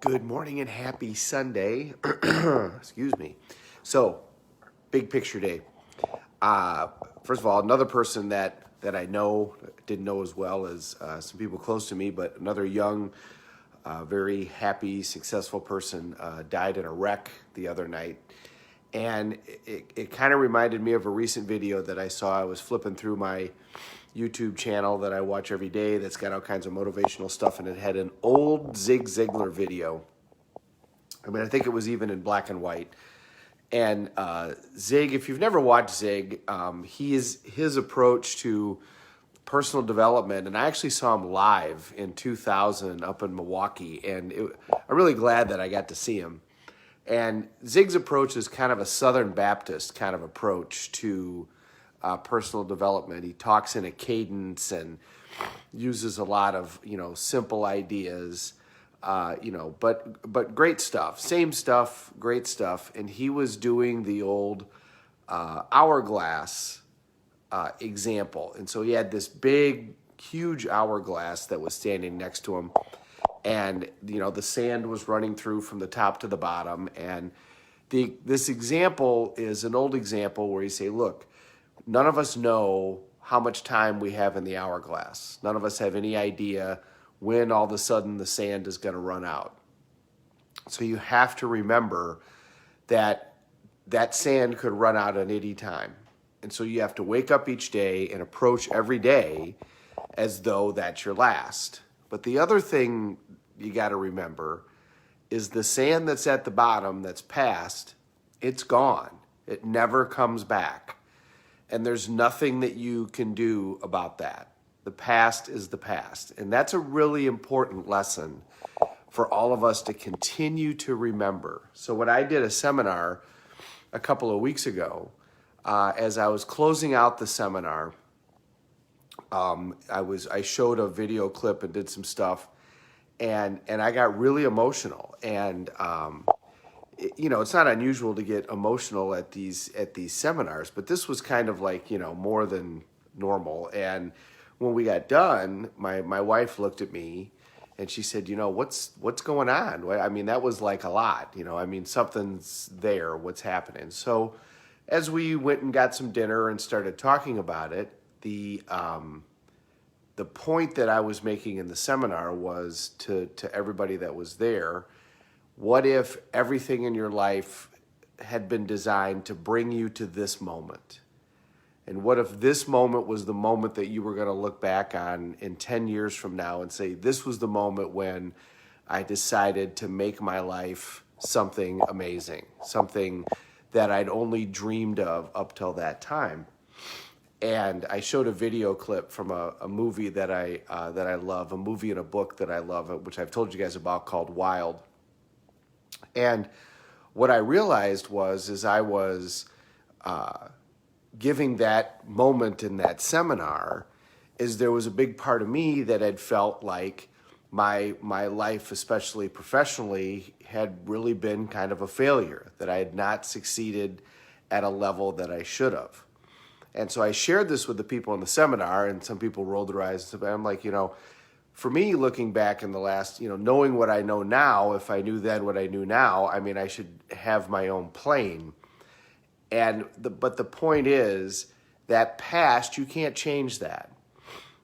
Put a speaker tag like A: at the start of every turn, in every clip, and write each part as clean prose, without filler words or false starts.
A: Good morning and happy Sunday. Excuse me. So, big picture day. First of all, another person that I know, didn't know as well as some people close to me, but another young, very happy, successful person died in a wreck the other night. And it kind of reminded me of a recent video that I saw. I was flipping through my YouTube channel that I watch every day that's got all kinds of motivational stuff, and it had an old Zig Ziglar video. I mean, I think it was even in black and white. And Zig, if you've never watched Zig, his approach to personal development, and I actually saw him live in 2000 up in Milwaukee, and I'm really glad that I got to see him. And Zig's approach is kind of a Southern Baptist kind of approach to personal development. He talks in a cadence and uses a lot of, simple ideas, but great stuff. Same stuff, great stuff. And he was doing the old hourglass example. And so he had this big, huge hourglass that was standing next to him. And, the sand was running through from the top to the bottom. And this example is an old example where you say, look, none of us know how much time we have in the hourglass. None of us have any idea when all of a sudden the sand is going to run out. So you have to remember that sand could run out at any time. And so you have to wake up each day and approach every day as though that's your last. But the other thing you got to remember is the sand that's at the bottom that's past, it's gone. It never comes back. And there's nothing that you can do about that. The past is the past. And that's a really important lesson for all of us to continue to remember. So when I did a seminar a couple of weeks ago, as I was closing out the seminar, I showed a video clip and did some stuff, and I got really emotional. And it's not unusual to get emotional at these seminars, but this was kind of like more than normal. And when we got done, my wife looked at me and she said, what's going on? I mean, that was like a lot. Something's there. What's happening? So as we went and got some dinner and started talking about it, the point that I was making in the seminar was to everybody that was there, what if everything in your life had been designed to bring you to this moment? And what if this moment was the moment that you were going to look back on in 10 years from now and say, this was the moment when I decided to make my life something amazing, something that I'd only dreamed of up till that time. And I showed a video clip from a movie that I love, a movie and a book that I love, which I've told you guys about, called Wild. And what I realized was I was giving that moment in that seminar, is there was a big part of me that had felt like my life, especially professionally, had really been kind of a failure, that I had not succeeded at a level that I should have. And so I shared this with the people in the seminar, and some people rolled their eyes. And I'm like, for me, looking back in the last, knowing what I know now, if I knew then what I knew now, I mean, I should have my own plane. But the point is that past, you can't change that.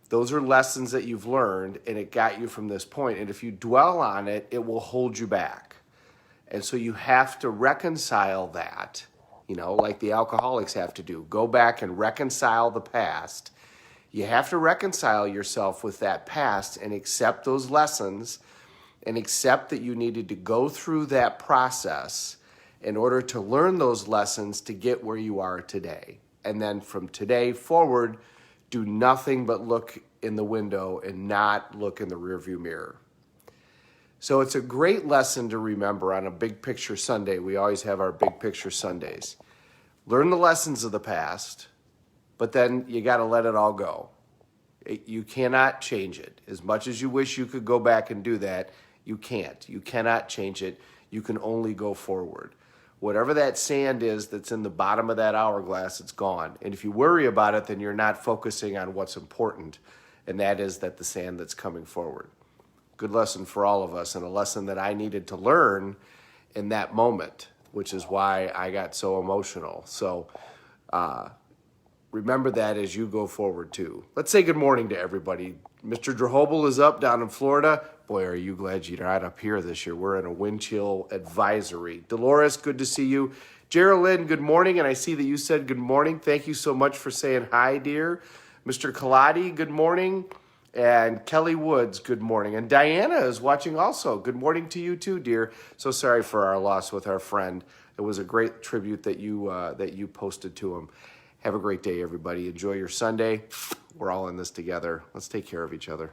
A: Those are lessons that you've learned, and it got you from this point. And if you dwell on it, it will hold you back. And so you have to reconcile that, like the alcoholics have to do. Go back and reconcile the past. You have to reconcile yourself with that past and accept those lessons and accept that you needed to go through that process in order to learn those lessons to get where you are today. And then from today forward, do nothing but look in the window and not look in the rearview mirror. So it's a great lesson to remember on a Big Picture Sunday. We always have our Big Picture Sundays. Learn the lessons of the past, but then you got to let it all go. You cannot change it. As much as you wish you could go back and do that, you can't. You cannot change it. You can only go forward. Whatever that sand is that's in the bottom of that hourglass, it's gone. And if you worry about it, then you're not focusing on what's important, and that is that the sand that's coming forward. good lesson for all of us, and a lesson that I needed to learn in that moment, which is why I got so emotional. So remember that as you go forward too. Let's say good morning to everybody. Mr. Drehobel is up down in Florida. Boy, are you glad you're not up here this year. We're in a wind chill advisory. Dolores, good to see you. Geraldine, good morning, and I see that you said good morning. Thank you so much for saying hi, dear. Mr. Kaladi, good morning. And Kelly Woods, good morning. And Diana is watching also. Good morning to you too, dear. So sorry for our loss with our friend. It was a great tribute that you posted to him. Have a great day, everybody. Enjoy your Sunday. We're all in this together. Let's take care of each other.